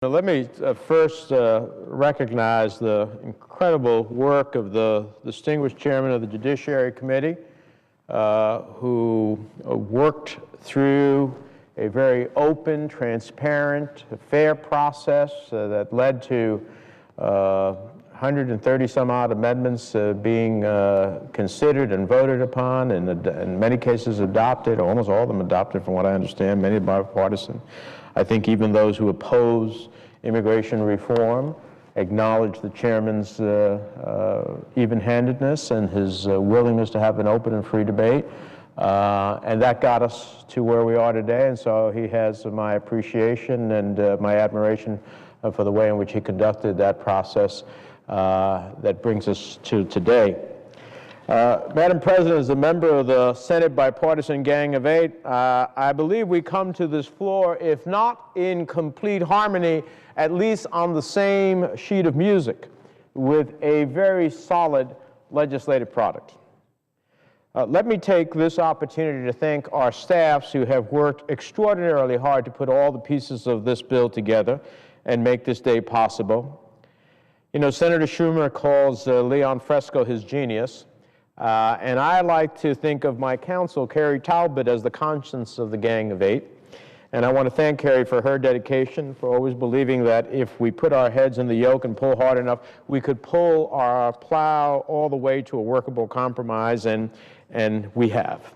Let me first recognize the incredible work of the distinguished chairman of the Judiciary Committee, who worked through a very open, transparent, fair process that led to 130 some odd amendments being considered and voted upon, and in many cases adopted, almost all of them adopted from what I understand, many bipartisan. I think even those who oppose immigration reform acknowledge the chairman's even-handedness and his willingness to have an open and free debate. And that got us to where we are today, and so he has my appreciation and my admiration for the way in which he conducted that process that brings us to today. Madam President, as a member of the Senate Bipartisan Gang of Eight, I believe we come to this floor, if not in complete harmony, at least on the same sheet of music, with a very solid legislative product. Let me take this opportunity to thank our staffs who have worked extraordinarily hard to put all the pieces of this bill together and make this day possible. You know, Senator Schumer calls Leon Fresco his genius. And I like to think of my counsel, Carrie Talbot, as the conscience of the Gang of Eight. And I want to thank Carrie for her dedication, for always believing that if we put our heads in the yoke and pull hard enough, we could pull our plow all the way to a workable compromise, and we have.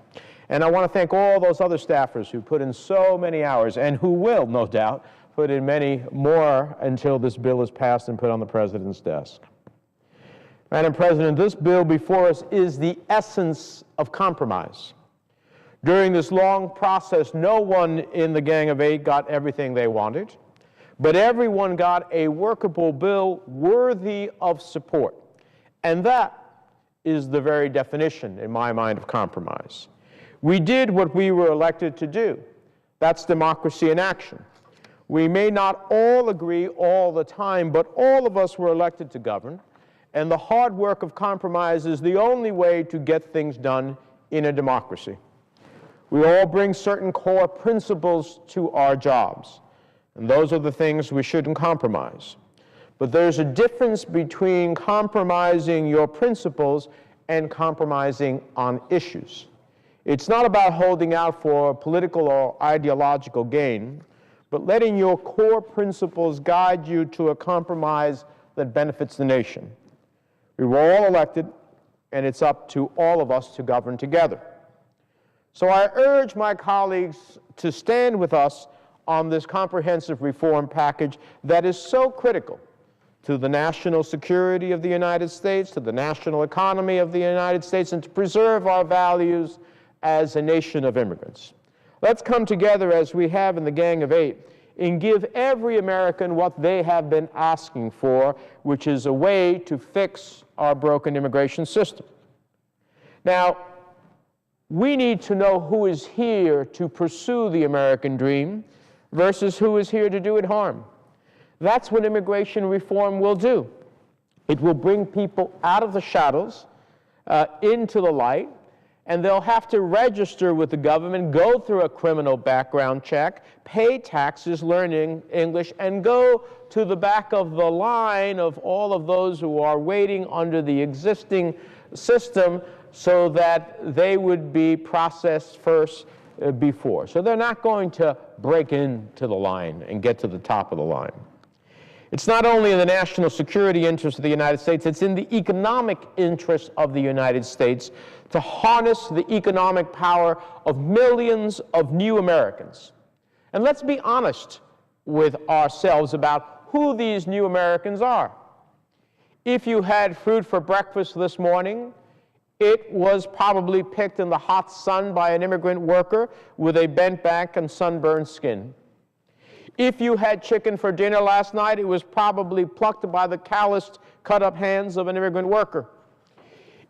And I want to thank all those other staffers who put in so many hours, and who will, no doubt, put in many more until this bill is passed and put on the President's desk. Madam President, this bill before us is the essence of compromise. During this long process, no one in the Gang of Eight got everything they wanted, but everyone got a workable bill worthy of support. And that is the very definition, in my mind, of compromise. We did what we were elected to do. That's democracy in action. We may not all agree all the time, but all of us were elected to govern. And the hard work of compromise is the only way to get things done in a democracy. We all bring certain core principles to our jobs, and those are the things we shouldn't compromise. But there's a difference between compromising your principles and compromising on issues. It's not about holding out for political or ideological gain, but letting your core principles guide you to a compromise that benefits the nation. We were all elected, and it's up to all of us to govern together. So I urge my colleagues to stand with us on this comprehensive reform package that is so critical to the national security of the United States, to the national economy of the United States, and to preserve our values as a nation of immigrants. Let's come together as we have in the Gang of Eight and give every American what they have been asking for, which is a way to fix our broken immigration system. Now, we need to know who is here to pursue the American dream versus who is here to do it harm. That's what immigration reform will do. It will bring people out of the shadows into the light, and they'll have to register with the government, go through a criminal background check, pay taxes, learn English, and go to the back of the line of all of those who are waiting under the existing system so that they would be processed first before. So they're not going to break into the line and get to the top of the line. It's not only in the national security interest of the United States, it's in the economic interest of the United States to harness the economic power of millions of new Americans. And let's be honest with ourselves about who these new Americans are. If you had fruit for breakfast this morning, it was probably picked in the hot sun by an immigrant worker with a bent back and sunburned skin. If you had chicken for dinner last night, it was probably plucked by the calloused, cut-up hands of an immigrant worker.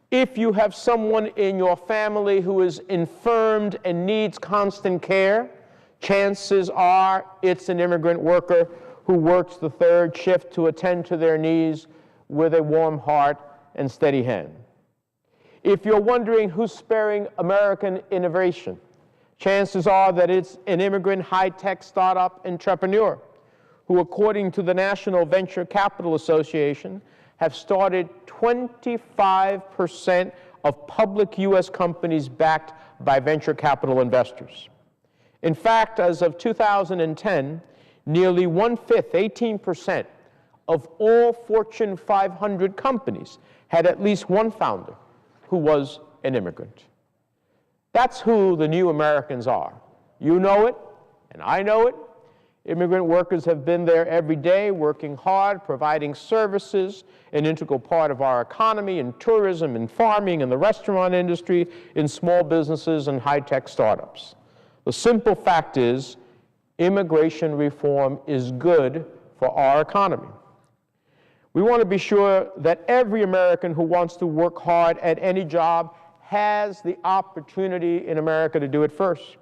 If you have someone in your family who is infirmed and needs constant care, chances are it's an immigrant worker who works the third shift to attend to their needs with a warm heart and steady hand. If you're wondering who's sparing American innovation, chances are that it's an immigrant high-tech startup entrepreneur who, according to the National Venture Capital Association, have started 25% of public U.S. companies backed by venture capital investors. In fact, as of 2010, nearly 1/5, 18%, of all Fortune 500 companies had at least one founder who was an immigrant. That's who the new Americans are. You know it, and I know it. Immigrant workers have been there every day, working hard, providing services, an integral part of our economy, in tourism, in farming, in the restaurant industry, in small businesses and high-tech startups. The simple fact is, immigration reform is good for our economy. We want to be sure that every American who wants to work hard at any job has the opportunity in America to do it first.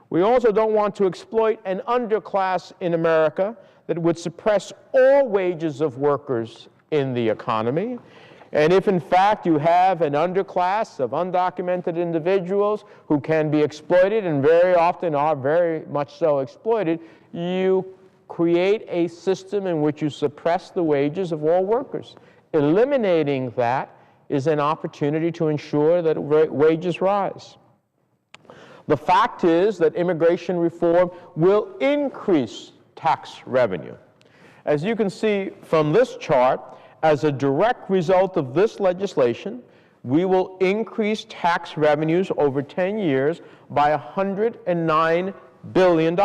We also don't want to exploit an underclass in America that would suppress all wages of workers in the economy. And if, in fact, you have an underclass of undocumented individuals who can be exploited, and very often are very much so exploited, you create a system in which you suppress the wages of all workers. Eliminating that is an opportunity to ensure that wages rise. The fact is that immigration reform will increase tax revenue. As you can see from this chart, as a direct result of this legislation, we will increase tax revenues over 10 years by $109 billion.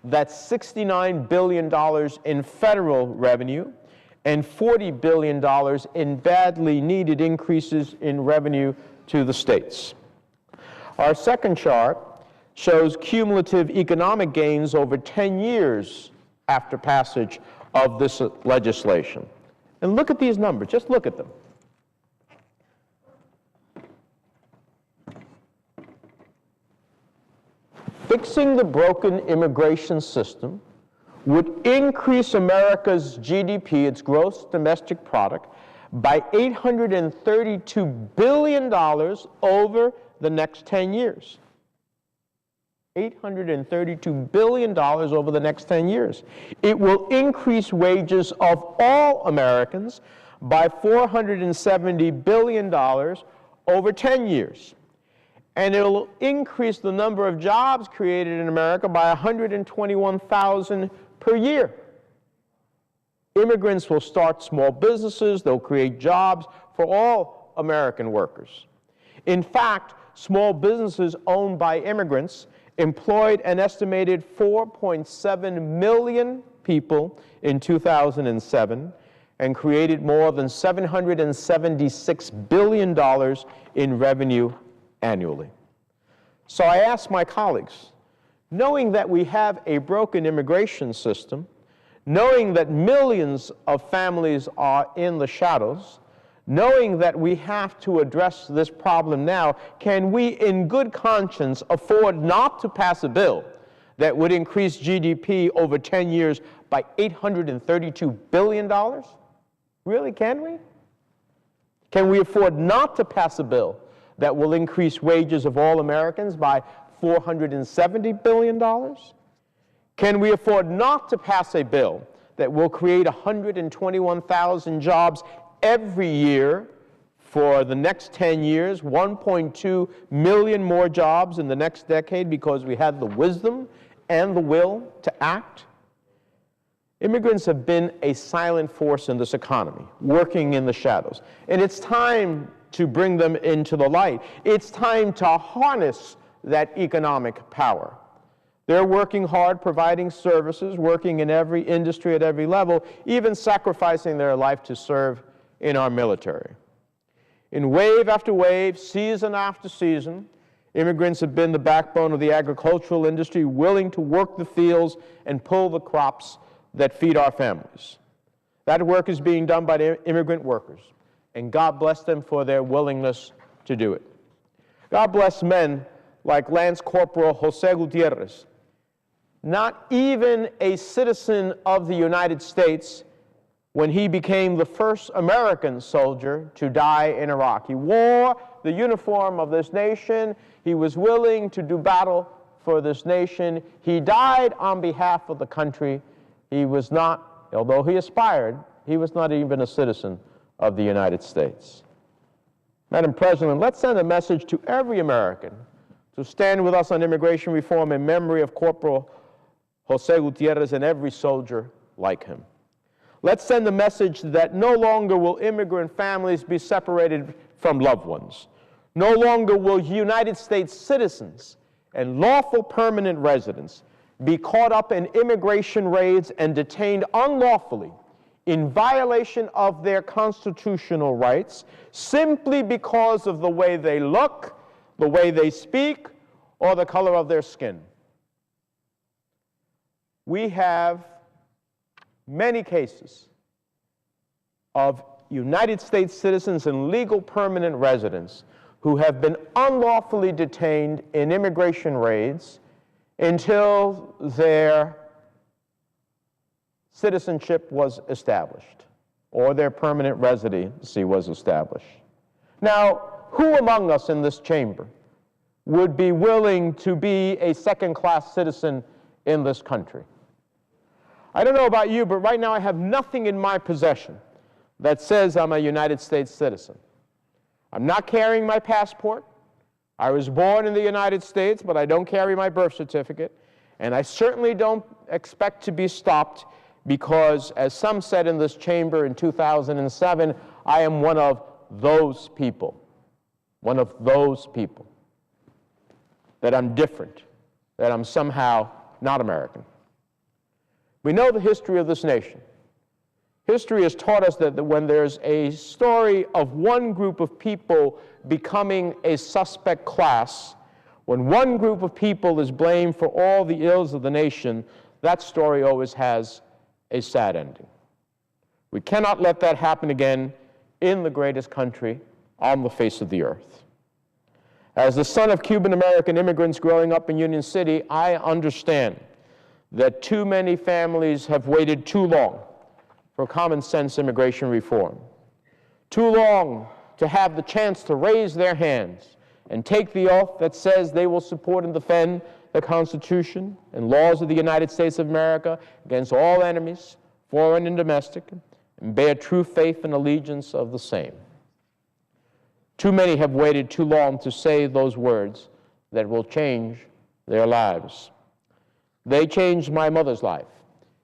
That's $69 billion in federal revenue and $40 billion in badly needed increases in revenue to the states. Our second chart shows cumulative economic gains over 10 years after passage of this legislation. And look at these numbers, just look at them. Fixing the broken immigration system would increase America's GDP, its gross domestic product, by $832 billion over the next 10 years. $832 billion over the next 10 years. It will increase wages of all Americans by $470 billion over 10 years. And it will increase the number of jobs created in America by 121,000 per year. Immigrants will start small businesses, they'll create jobs for all American workers. In fact, small businesses owned by immigrants employed an estimated 4.7 million people in 2007 and created more than $776 billion in revenue annually. So I asked my colleagues, knowing that we have a broken immigration system, knowing that millions of families are in the shadows, knowing that we have to address this problem now, can we in good conscience afford not to pass a bill that would increase GDP over 10 years by $832 billion? Really, can we? Can we afford not to pass a bill that will increase wages of all Americans by $470 billion? Can we afford not to pass a bill that will create 121,000 jobs every year for the next 10 years, 1.2 million more jobs in the next decade because we had the wisdom and the will to act? Immigrants have been a silent force in this economy, working in the shadows. And it's time to bring them into the light. It's time to harness that economic power. They're working hard, providing services, working in every industry at every level, even sacrificing their life to serve in our military. In wave after wave, season after season, immigrants have been the backbone of the agricultural industry, willing to work the fields and pull the crops that feed our families. That work is being done by the immigrant workers, and God bless them for their willingness to do it. God bless men like Lance Corporal Jose Gutierrez, not even a citizen of the United States when he became the first American soldier to die in Iraq. He wore the uniform of this nation. He was willing to do battle for this nation. He died on behalf of the country, he was not, although he aspired, he was not even a citizen of the United States. Madam President, let's send a message to every American to stand with us on immigration reform in memory of Corporal Jose Gutierrez and every soldier like him. Let's send a message that no longer will immigrant families be separated from loved ones. No longer will United States citizens and lawful permanent residents be caught up in immigration raids and detained unlawfully in violation of their constitutional rights simply because of the way they look, the way they speak, or the color of their skin. We have many cases of United States citizens and legal permanent residents who have been unlawfully detained in immigration raids until their citizenship was established or their permanent residency was established. Now, who among us in this chamber would be willing to be a second-class citizen in this country? I don't know about you, but right now I have nothing in my possession that says I'm a United States citizen. I'm not carrying my passport. I was born in the United States, but I don't carry my birth certificate. And I certainly don't expect to be stopped because, as some said in this chamber in 2007, I am one of those people. One of those people. That I'm different. That I'm somehow not American. We know the history of this nation. History has taught us that when there's a story of one group of people becoming a suspect class, when one group of people is blamed for all the ills of the nation, that story always has a sad ending. We cannot let that happen again in the greatest country on the face of the earth. As the son of Cuban-American immigrants growing up in Union City, I understand that too many families have waited too long for common sense immigration reform. Too long to have the chance to raise their hands and take the oath that says they will support and defend the Constitution and laws of the United States of America against all enemies, foreign and domestic, and bear true faith and allegiance of the same. Too many have waited too long to say those words that will change their lives. They changed my mother's life,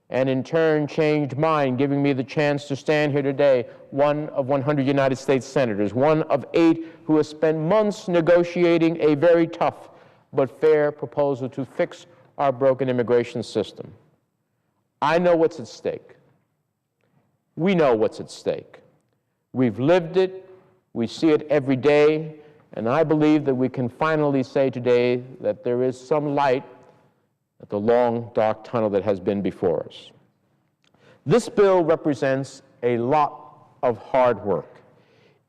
and in turn changed mine, giving me the chance to stand here today, one of 100 United States senators, one of 8 who has spent months negotiating a very tough but fair proposal to fix our broken immigration system. I know what's at stake. We know what's at stake. We've lived it, we see it every day, and I believe that we can finally say today that there is some light at the long, dark tunnel that has been before us. This bill represents a lot of hard work.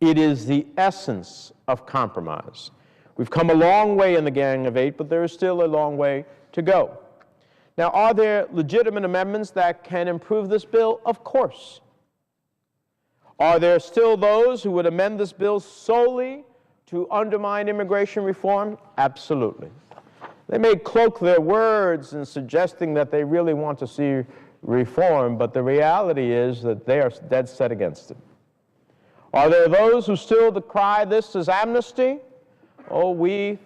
It is the essence of compromise. We've come a long way in the Gang of 8, but there is still a long way to go. Now, are there legitimate amendments that can improve this bill? Of course. Are there still those who would amend this bill solely to undermine immigration reform? Absolutely. They may cloak their words in suggesting that they really want to see reform, but the reality is that they are dead set against it. Are there those who still decry this as amnesty? Oh, we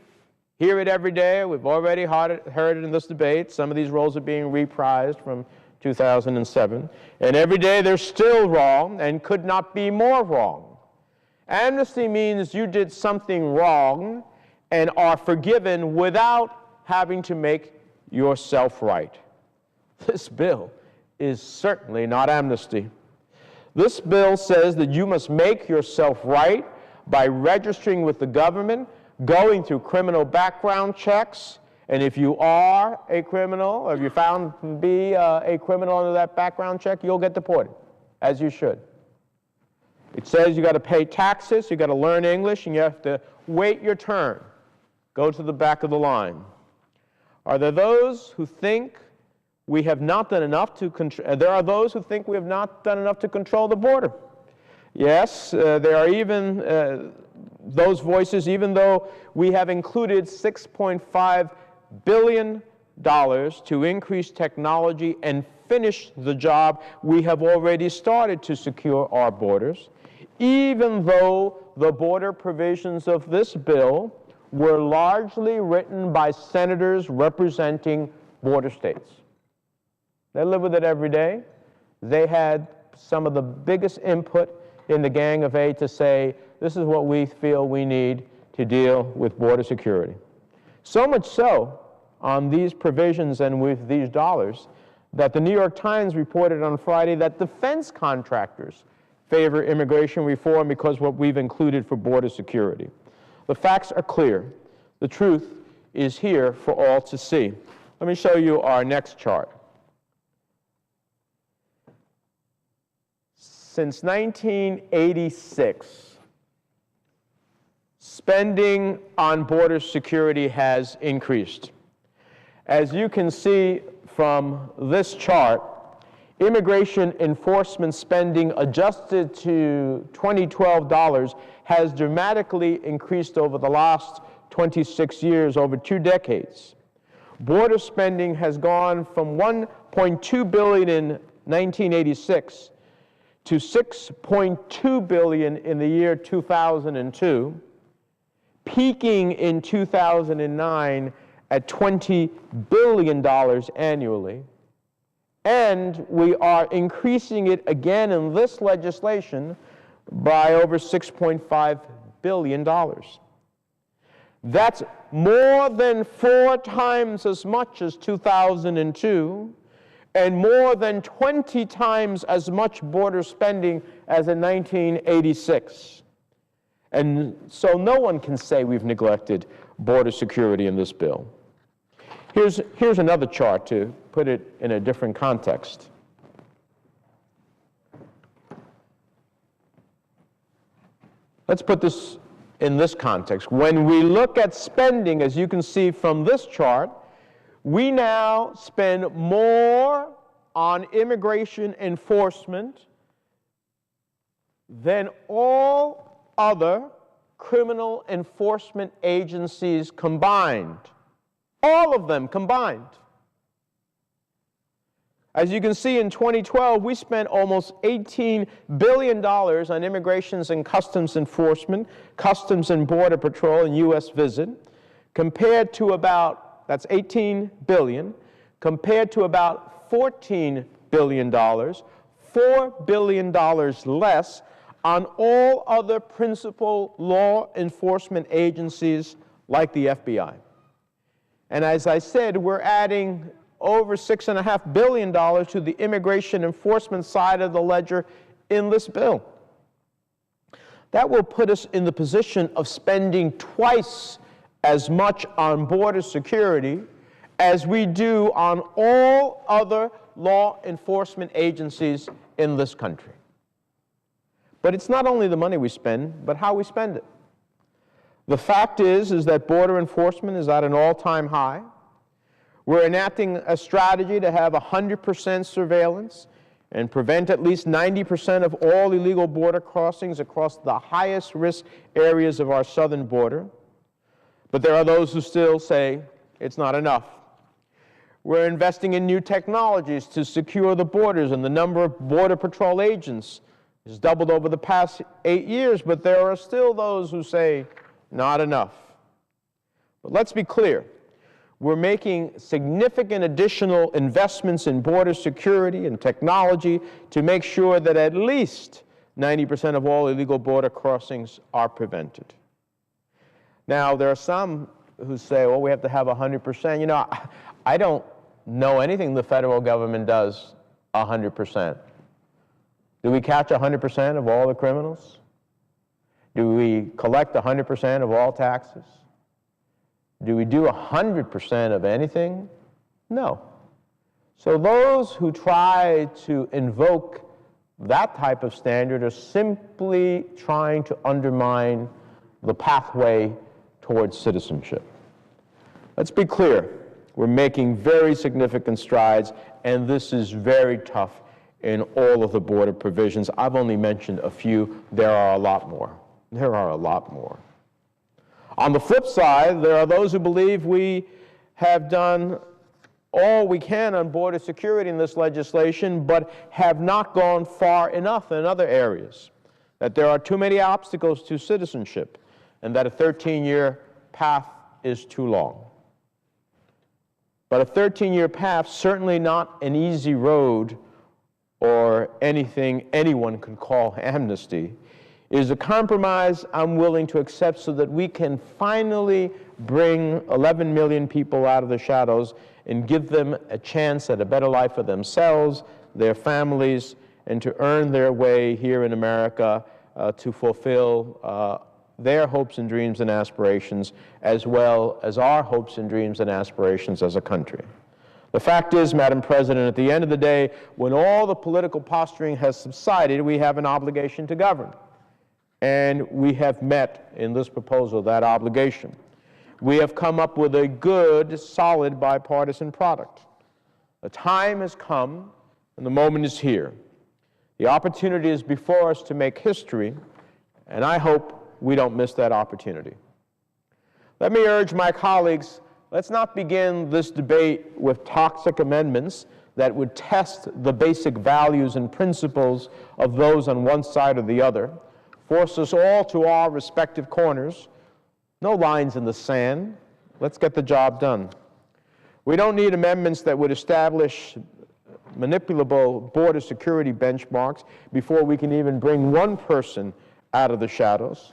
hear it every day. We've already heard it in this debate. Some of these roles are being reprised from 2007. And every day they're still wrong and could not be more wrong. Amnesty means you did something wrong and are forgiven without having to make yourself right. This bill is certainly not amnesty. This bill says that you must make yourself right by registering with the government, going through criminal background checks, and if you are a criminal, or if you're found to be a criminal under that background check, you'll get deported, as you should. It says you got to pay taxes, you got to learn English, and you have to wait your turn. Go to the back of the line. Are there those who think we have not done enough to control? There are those who think we have not done enough to control the border. Yes, there are even those voices, even though we have included $6.5 billion to increase technology and finish the job we have already started to secure our borders, even though the border provisions of this bill were largely written by senators representing border states. They live with it every day. They had some of the biggest input in the Gang of Eight to say, this is what we feel we need to deal with border security. So much so on these provisions and with these dollars that the New York Times reported on Friday that defense contractors favor immigration reform because of what we've included for border security. The facts are clear. The truth is here for all to see. Let me show you our next chart. Since 1986, spending on border security has increased. As you can see from this chart, immigration enforcement spending adjusted to 2012 dollars has dramatically increased over the last 26 years, over 2 decades. Border spending has gone from $1.2 billion in 1986 to $6.2 billion in the year 2002, peaking in 2009 at $20 billion annually. And we are increasing it again in this legislation by over $6.5 billion. That's more than 4 times as much as 2002, and more than 20 times as much border spending as in 1986. And so no one can say we've neglected border security in this bill. Here's another chart to put it in a different context. Let's put this in this context. When we look at spending, as you can see from this chart, we now spend more on immigration enforcement than all other criminal enforcement agencies combined. All of them combined. As you can see, in 2012, we spent almost $18 billion on immigrations and customs enforcement, customs and border patrol, and U.S. visit, compared to about, that's $18 billion, compared to about $14 billion, $4 billion less on all other principal law enforcement agencies like the FBI. And as I said, we're adding over $6.5 billion to the immigration enforcement side of the ledger in this bill. That will put us in the position of spending twice as much on border security as we do on all other law enforcement agencies in this country. But it's not only the money we spend, but how we spend it. The fact is that border enforcement is at an all-time high. We're enacting a strategy to have 100% surveillance and prevent at least 90% of all illegal border crossings across the highest risk areas of our southern border. But there are those who still say it's not enough. We're investing in new technologies to secure the borders, and the number of Border Patrol agents has doubled over the past 8 years, but there are still those who say not enough. But let's be clear. We're making significant additional investments in border security and technology to make sure that at least 90% of all illegal border crossings are prevented. Now, there are some who say, well, we have to have 100%. You know, I don't know anything the federal government does 100%. Do we catch 100% of all the criminals? Do we collect 100% of all taxes? Do we do 100% of anything? No. So those who try to invoke that type of standard are simply trying to undermine the pathway towards citizenship. Let's be clear. We're making very significant strides, and this is very tough in all of the border provisions. I've only mentioned a few. There are a lot more. There are a lot more. On the flip side, there are those who believe we have done all we can on border security in this legislation, but have not gone far enough in other areas, that there are too many obstacles to citizenship, and that a 13-year path is too long. But a 13-year path, certainly not an easy road or anything anyone could call amnesty, is a compromise I'm willing to accept so that we can finally bring 11 million people out of the shadows and give them a chance at a better life for themselves, their families, and to earn their way here in America to fulfill their hopes and dreams and aspirations, as well as our hopes and dreams and aspirations as a country. The fact is, Madam President, at the end of the day, when all the political posturing has subsided, we have an obligation to govern. And we have met in this proposal that obligation. We have come up with a good, solid bipartisan product. The time has come and the moment is here. The opportunity is before us to make history, and I hope we don't miss that opportunity. Let me urge my colleagues, let's not begin this debate with toxic amendments that would test the basic values and principles of those on one side or the other, force us all to our respective corners. No lines in the sand. Let's get the job done. We don't need amendments that would establish manipulable border security benchmarks before we can even bring one person out of the shadows.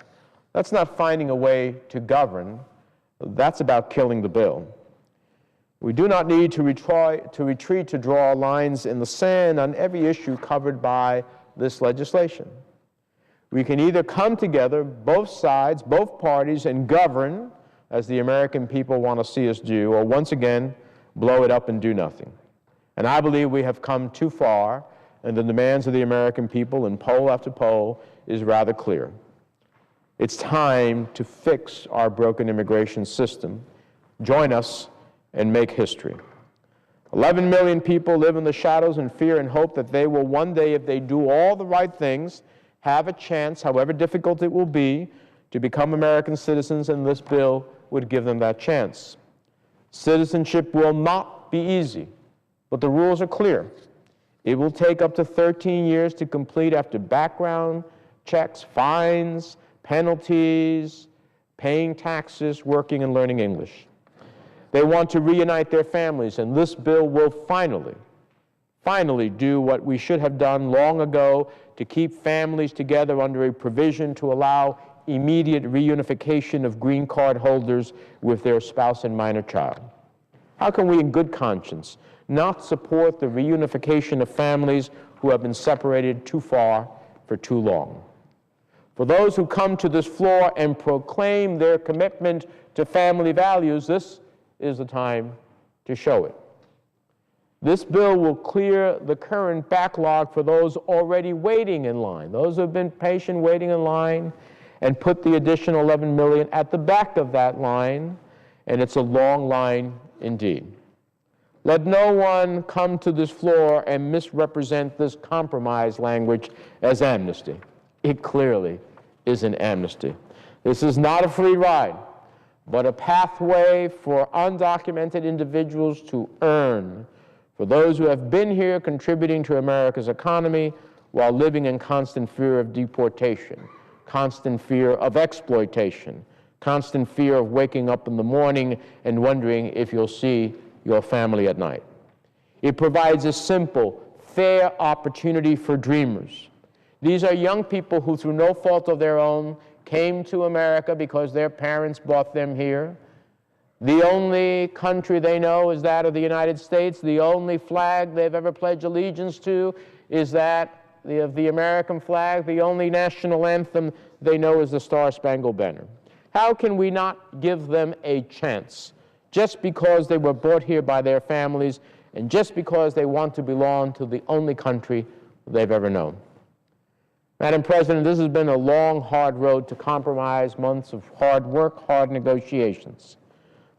That's not finding a way to govern. That's about killing the bill. We do not need to retreat to draw lines in the sand on every issue covered by this legislation. We can either come together, both sides, both parties, and govern as the American people want to see us do, or once again, blow it up and do nothing. And I believe we have come too far, and the demands of the American people in poll after poll is rather clear. It's time to fix our broken immigration system. Join us and make history. 11 million people live in the shadows in fear and hope that they will one day, if they do all the right things, have a chance, however difficult it will be, to become American citizens, and this bill would give them that chance. Citizenship will not be easy, but the rules are clear. It will take up to 13 years to complete after background checks, fines, penalties, paying taxes, working and learning English. They want to reunite their families, and this bill will finally do what we should have done long ago to keep families together under a provision to allow immediate reunification of green card holders with their spouse and minor child. How can we in good conscience not support the reunification of families who have been separated too far for too long? For those who come to this floor and proclaim their commitment to family values, this is the time to show it. This bill will clear the current backlog for those already waiting in line, those who have been patient waiting in line, and put the additional 11 million at the back of that line, and it's a long line indeed. Let no one come to this floor and misrepresent this compromise language as amnesty. It clearly is an amnesty. This is not a free ride, but a pathway for undocumented individuals to earn, for those who have been here contributing to America's economy while living in constant fear of deportation, constant fear of exploitation, constant fear of waking up in the morning and wondering if you'll see your family at night. It provides a simple, fair opportunity for dreamers. These are young people who, through no fault of their own, came to America because their parents brought them here. The only country they know is that of the United States. The only flag they've ever pledged allegiance to is that of the American flag. The only national anthem they know is the Star-Spangled Banner. How can we not give them a chance just because they were brought here by their families and just because they want to belong to the only country they've ever known? Madam President, this has been a long, hard road to compromise, months of hard work, hard negotiations.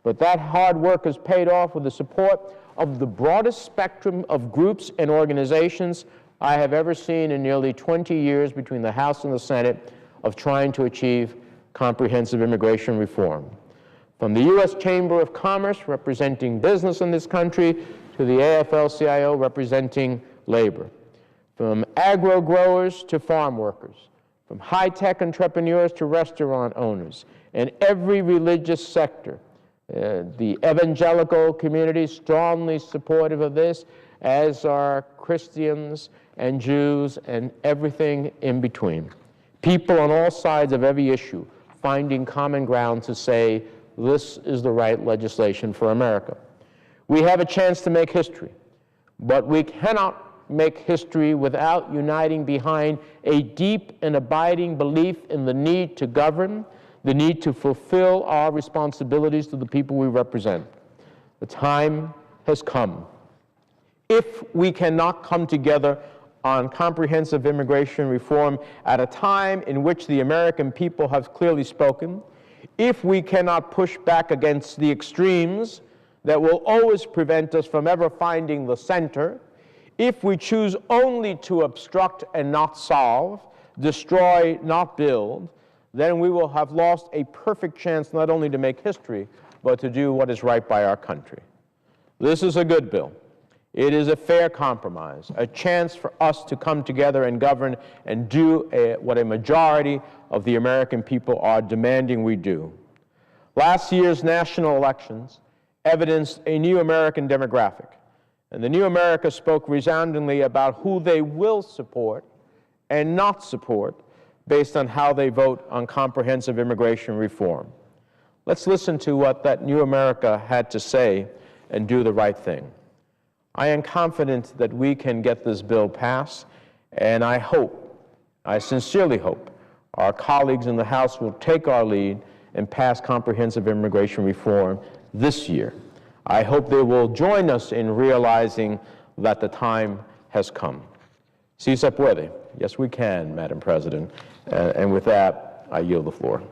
But that hard work has paid off with the support of the broadest spectrum of groups and organizations I have ever seen in nearly 20 years between the House and the Senate of trying to achieve comprehensive immigration reform. from the U.S. Chamber of Commerce representing business in this country to the AFL-CIO representing labor, from agro-growers to farm workers, from high-tech entrepreneurs to restaurant owners, and every religious sector. The evangelical community is strongly supportive of this, as are Christians and Jews and everything in between. People on all sides of every issue finding common ground to say, this is the right legislation for America. We have a chance to make history, but we cannot make history without uniting behind a deep and abiding belief in the need to govern, the need to fulfill our responsibilities to the people we represent. The time has come. If we cannot come together on comprehensive immigration reform at a time in which the American people have clearly spoken, if we cannot push back against the extremes that will always prevent us from ever finding the center, if we choose only to obstruct and not solve, destroy, not build, then we will have lost a perfect chance not only to make history, but to do what is right by our country. This is a good bill. It is a fair compromise, a chance for us to come together and govern and do what a majority of the American people are demanding we do. Last year's national elections evidenced a new American demographic, and the new America spoke resoundingly about who they will support and not support based on how they vote on comprehensive immigration reform. Let's listen to what that new America had to say and do the right thing. I am confident that we can get this bill passed, and I sincerely hope, our colleagues in the House will take our lead and pass comprehensive immigration reform this year. I hope they will join us in realizing that the time has come. Si se puede. Yes, we can, Madam President. And with that, I yield the floor.